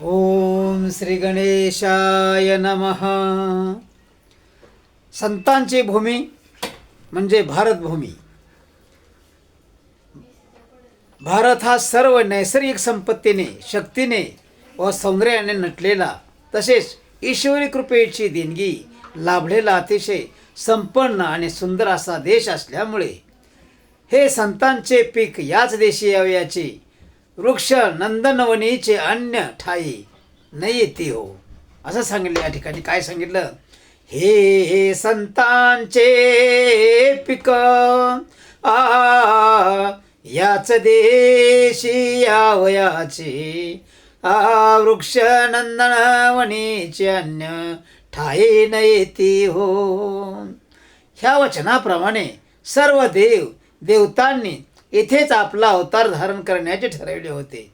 ओम श्री गणेशाय नमः. संतांची भूमी म्हणजे भारतभूमी. भारत हा सर्व नैसर्गिक संपत्तीने, शक्तीने व सौंदर्याने नटलेला, तसेच ईश्वरी कृपेची देणगी लाभलेला अतिशय संपन्न आणि सुंदर असा देश असल्यामुळे हे संतांचे पीक याच देशी यावयाचे वृक्ष नंदनवनीचे अन्य ठाई न येते हो, असं सांगितलं. या ठिकाणी काय सांगितलं? हे संतांचे पीक याच देशी यावयाचे वृक्ष नंदनवनीचे अन्य ठाई न येते हो. ह्या वचनाप्रमाणे सर्व देवतांनी इथेच आपला अवतार धारण करण्याचे ठरवले होते.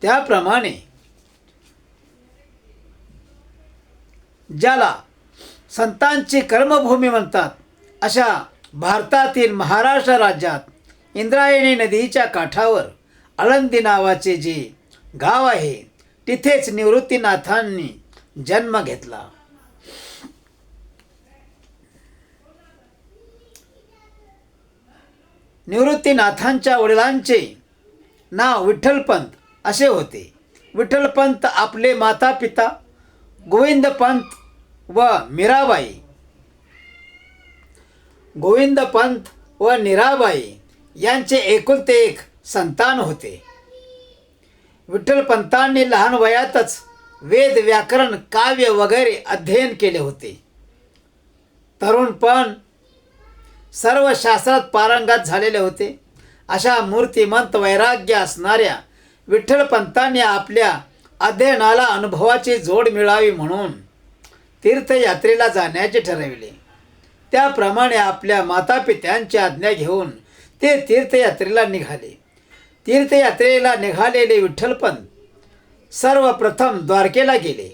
त्याप्रमाणे ज्याला संतांची कर्मभूमी म्हणतात अशा भारतातील महाराष्ट्र राज्यात इंद्रायणी नदीच्या काठावर आळंदी नावाचे जे गाव आहे, तिथेच निवृत्तीनाथांनी जन्म घेतला. निवृत्तीनाथांच्या वडिलांचे नाव विठ्ठलपंत असे होते. विठ्ठलपंत आपले माता पिता गोविंदपंत व मीराबाई यांचे एकुलते एक संतान होते. विठ्ठलपंतांनी लहान वयातच वेद, व्याकरण, काव्य वगैरे अध्ययन केले होते. तरुणपण सर्व शास्त्रात पारंगत झालेले होते. अशा मूर्तिमंत वैराग्य असणाऱ्या विठ्ठलपंतांनी आपल्या अध्ययनाला अनुभवाची जोड मिळावी म्हणून तीर्थयात्रेला जाण्याचे ठरविले. त्याप्रमाणे आपल्या मातापित्यांची आज्ञा घेऊन ते तीर्थयात्रेला निघाले. तीर्थयात्रेला निघालेले विठ्ठलपंत सर्वप्रथम द्वारकेला गेले.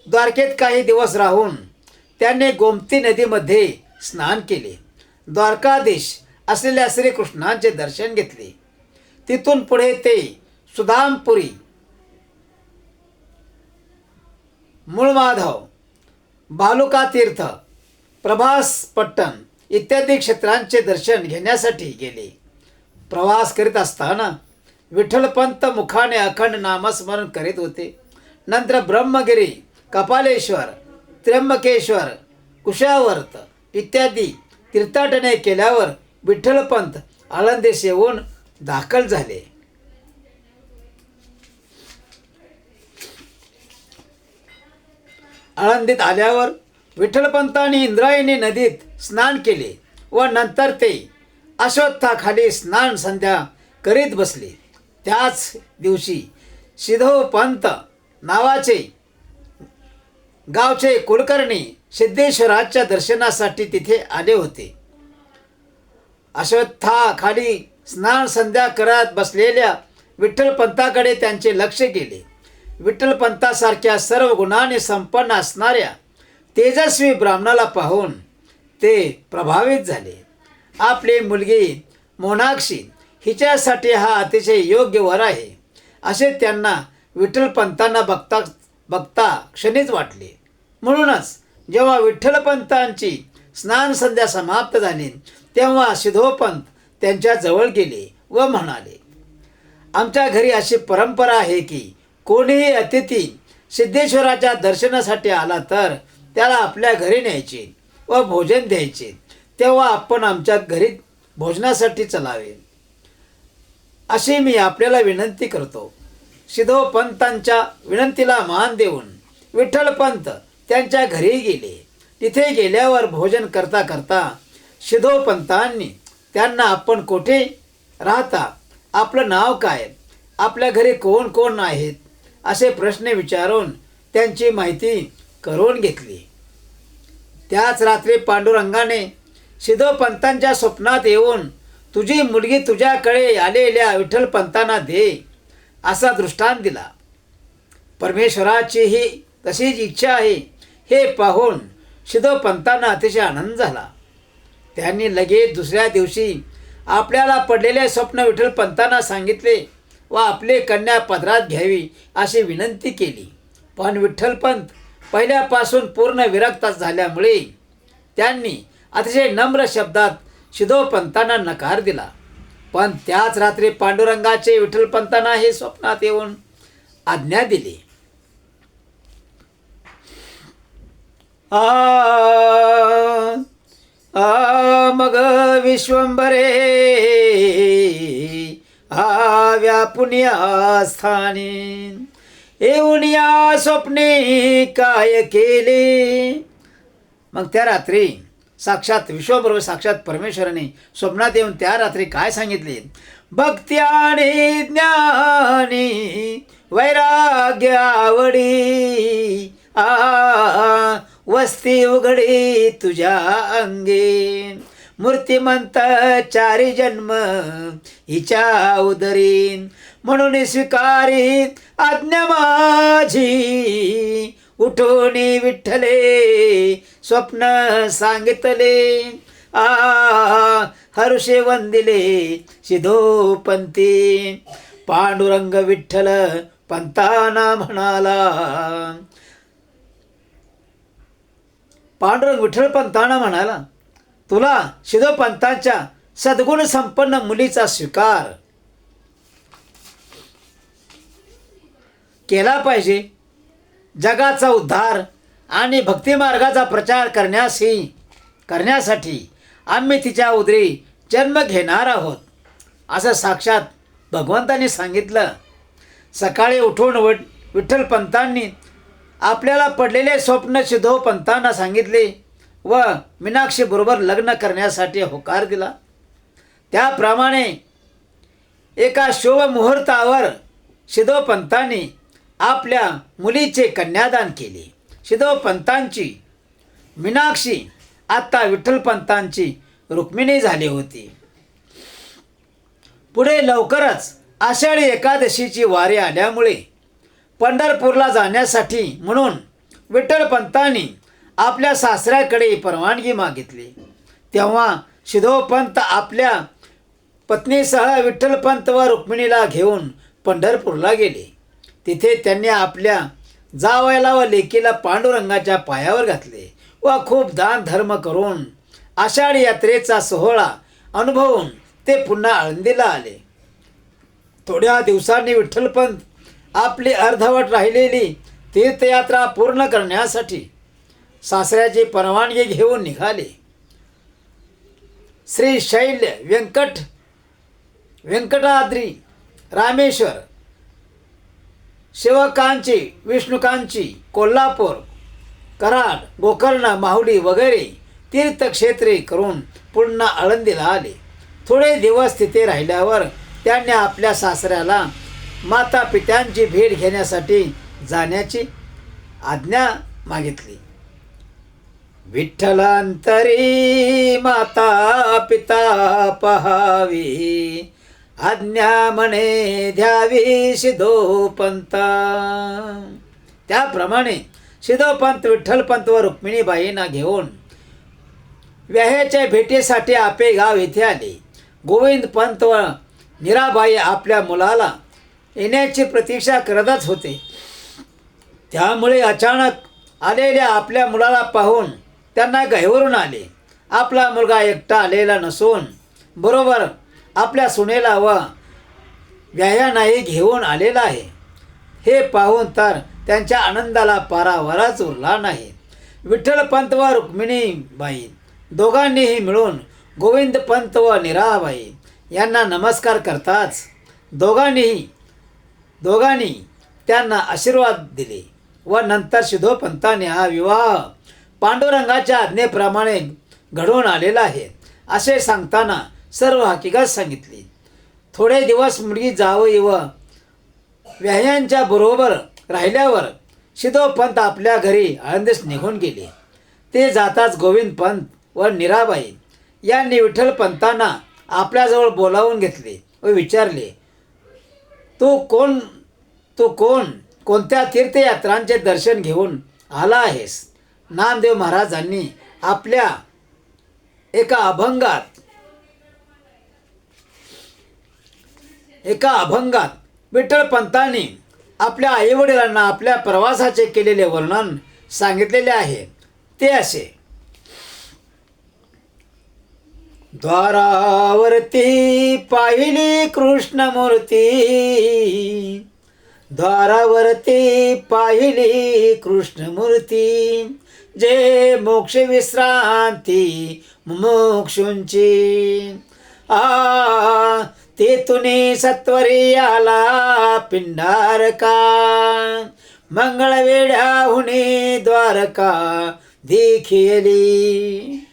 द्वारकेत काही दिवस राहून त्यांनी गोमती नदीमध्ये स्नान केले. द्वारकाधीश असलेल्या श्रीकृष्णांचे दर्शन घेतले. तिथून पुढे ते सुदामपुरी, मूळमाधव, भालुकातीर्थ, प्रभासपट्टण इत्यादी क्षेत्रांचे दर्शन घेण्यासाठी गेले. प्रवास करीत असताना विठ्ठलपंत मुखाने अखंड नामस्मरण करीत होते. नंतर ब्रह्मगिरी, कपालेश्वर, त्र्यंबकेश्वर, कुशावर्त इत्यादी तीर्थाटने केल्यावर विठ्ठलपंत आळंदीस येऊन दाखल झाले. आळंदीत आल्यावर विठ्ठलपंतांनी इंद्रायणी नदीत स्नान केले व नंतर ते अश्वत्थाखाली स्नान संध्या करीत बसले. त्याच दिवशी सिद्धोपंत नावाचे गावचे कुलकर्णी सिद्धेश्वराच्या दर्शनासाठी तिथे आले होते. अश्वत्थाखाली स्नान संध्या करत बसलेल्या विठ्ठलपंताकडे त्यांचे लक्ष गेले. विठ्ठलपंतासारख्या सर्व गुणांनी संपन्न असणाऱ्या तेजस्वी ब्राह्मणाला पाहून ते प्रभावित झाले. आपली मुलगी मोनाक्षी हिच्यासाठी हा अतिशय योग्य वर आहे असे त्यांना विठ्ठलपंतांना बघता क्षणीच वाटले. म्हणूनच जेव्हा विठ्ठलपंतांची स्नान संध्या समाप्त झाली तेव्हा सिद्धोपंत त्यांच्या जवळ गेले व म्हणाले, आमच्या घरी अशी परंपरा आहे की कोणीही अतिथी सिद्धेश्वराच्या दर्शनासाठी आला तर त्याला आपल्या घरी न्यायचे व भोजन द्यायचे. तेव्हा आपण आमच्या घरी भोजनासाठी चलावे अशी मी आपल्याला विनंती करतो. सिद्धोपंतांच्या विनंतीला मान देऊन विठ्ठलपंत त्यांच्या घरी गेले. तिथे गेल्यावर भोजन करता करता सिद्धोपंतांनी त्यांना आपण कोठे राहता, आपलं नाव काय, आपल्या घरी कोण कोण आहेत असे प्रश्न विचारून त्यांची माहिती करून घेतली. त्याच रात्री पांडुरंगाने सिद्धोपंतांच्या स्वप्नात येऊन तुझी मुलगी तुझ्याकडे आलेल्या विठ्ठलपंतांना दे असा दृष्टांत दिला. परमेश्वराचीही तशीच इच्छा आहे हे पाहून सिद्धोपंतांना अतिशय आनंद झाला. त्यांनी लगेच दुसऱ्या दिवशी आपल्याला पडलेले स्वप्न विठ्ठलपंतांना सांगितले व आपली कन्या पदरात घ्यावी अशी विनंती केली. पण विठ्ठलपंत पहिल्यापासून पूर्ण विरक्त झाल्यामुळे त्यांनी अतिशय नम्र शब्दात शिधोपंतांना नकार दिला. पण त्याच रात्री पांडुरंगाचे विठ्ठलपंतांना हे स्वप्नात येऊन आज्ञा दिली. मग विश्वंभरे व्यापुनिया स्थानी येऊन या स्वप्ने काय केले. मग त्या रात्री साक्षात विश्वंभर साक्षात परमेश्वराने स्वप्नात येऊन त्या रात्री काय सांगितले. भक्ती आणि ज्ञानी वैराग्य आवडी वस्ती उघडी तुझ्या अंगे मूर्तिमंत चारी जन्म हिच्या उदरीन म्हणून स्वीकारी आज्ञा माझी उठून विठ्ठले स्वप्न सांगितले हरुषे वंदिले शिधोपंती पांडुरंग विठ्ठल पंताना म्हणाला. पांडुरंग विठ्ठल पंतांना म्हणाला, तुला शिधोपंतांच्या सद्गुण संपन्न मुलीचा स्वीकार केला पाहिजे. जगाचा उद्धार आणि भक्तिमार्गाचा प्रचार करण्यासाठी आम्ही तिच्या उदरी जन्म घेणार आहोत असं साक्षात भगवंतांनी सांगितलं. सकाळी उठून विठ्ठलपंतांनी आपल्याला पडलेले स्वप्न शिधोपंतांना सांगितले व मीनाक्षी बरोबर लग्न करण्यासाठी होकार दिला. त्याप्रमाणे एका शुभ मुहूर्तावर शिधोपंतांनी आपल्या मुलीचे कन्यादान केले. शिधोपंतांची मीनाक्षी आता विठ्ठलपंतांची रुक्मिणी झाली होती. पुढे लवकरच आषाढी एकादशीची वारी आल्यामुळे पंढरपूरला जाण्यासाठी म्हणून विठ्ठलपंतांनी आपल्या सासऱ्याकडे परवानगी मागितली. तेव्हा शिधोपंत आपल्या पत्नीसह विठ्ठलपंत व रुक्मिणीला घेऊन पंढरपूरला गेले. तिथे त्यांनी आपल्या जावयाला व लेकीला पांडुरंगाच्या पायावर घातले व खूप दान धर्म करून आषाढी यात्रेचा सोहळा अनुभवून ते पुन्हा आळंदीला आले. थोड्या दिवसांनी विठ्ठलपंत आपली अर्धवट राहिलेली तीर्थयात्रा पूर्ण करण्यासाठी सासऱ्याची परवानगी घेऊन निघाले. श्री शैल्य व्यंकटाद्री रामेश्वर शिवकांची विष्णुकांची कोल्हापूर कराड गोकर्ण माहुली वगैरे तीर्थक्षेत्रे करून पुन्हा आळंदीला आले. थोडे दिवस तिथे राहिल्यावर त्यांनी आपल्या सासऱ्याला माता पित्यांची भेट घेण्यासाठी जाण्याची आज्ञा मागितली. विठ्ठलांतरी माता पिता पहावी आज्ञा म्हणे द्यावी शिधोपंता. त्याप्रमाणे शिधोपंत विठ्ठलपंत व रुक्मिणीबाईंना घेऊन व्याह्याच्या भेटीसाठी आपेगाव येथे आले. गोविंदपंत व मीराबाई आपल्या मुलाला येण्याची प्रतीक्षा करतच होते. त्यामुळे अचानक आलेल्या आपल्या मुलाला पाहून त्यांना गहिवरून आले. आपला मुलगा एकटा आलेला नसून बरोबर आपल्या सुनेला व व्याह्यानाही घेऊन आलेला आहे. हे पाहून तर त्यांच्या आनंदाला पारावरच उरला नाही. विठ्ठलपंत व रुक्मिणीबाई दोघांनीही मिळून गोविंदपंत व मीराबाई यांना नमस्कार करताच दोघांनी त्यांना आशीर्वाद दिले व नंतर शिधोपंतांनी हा विवाह पांडुरंगाच्या आज्ञेप्रमाणे घडवून आलेला आहे असे सांगताना सर्व हकीकत सांगितली. थोडे दिवस मुलगी जावई व व्याह्यांच्या बरोबर राहिल्यावर शिधोपंत आपल्या घरी आळंदीस निघून गेले. ते जाताच गोविंदपंत व मीराबाई यांनी विठ्ठलपंतांना आपल्याजवळ बोलावून घेतले व विचारले, तू कोणत्या तीर्थयात्रांचे दर्शन घेऊन आला आहेस? नामदेव महाराजांनी आपल्या एका अभंगात विठ्ठलपंतांनी आपल्या आईवडिलांना आपल्या प्रवासाचे केलेले वर्णन सांगितलेले आहे. ते असे: द्वारावरती पाहिली कृष्णमूर्ती, द्वारावरती पाहिली कृष्णमूर्ती, जे मोक्ष विश्रांती मुमुक्षूंची. तेथुनी सत्वरी आला पिंडारका, मंगळवेढ्याहुनी द्वारका देखिली.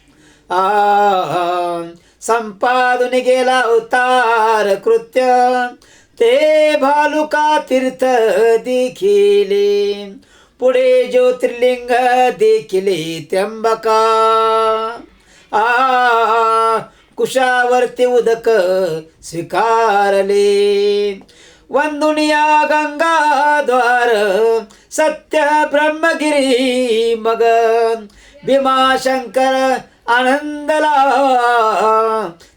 संपादून गेला अवतार कृत्य, ते भालुका तीर्थ देखिले. पुढे ज्योतिर्लिंग देखिले त्र्यंबका. कुशावरती उदक स्वीकारले, वंदुनिया गंगाद्वार सत्य ब्रह्मगिरी. मग भीमाशंकर आनंदला,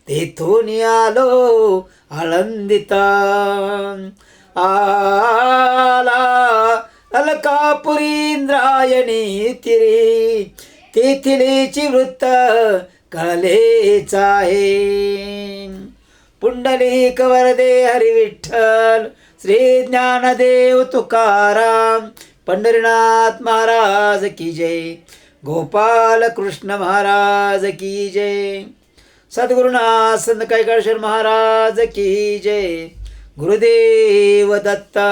तेथून आलो आनंदिता. आला अलकापुरी इंद्रायणी तिरी, तेथिलेची वृत्त कळलेच आहे. पुंडलिक वरदे हरी विठ्ठल, श्री ज्ञानदेव तुकाराम, पंढरीनाथ महाराज की जय. गोपाल कृष्ण महाराज की जय. सद्गुरुनाथ संत कैकाळेश्वर महाराज की जय. गुरुदेव दत्ता.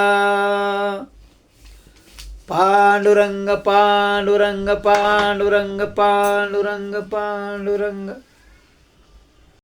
पांडुरंग पांडुरंग पांडुरंग पांडुरंग पांडुरंग.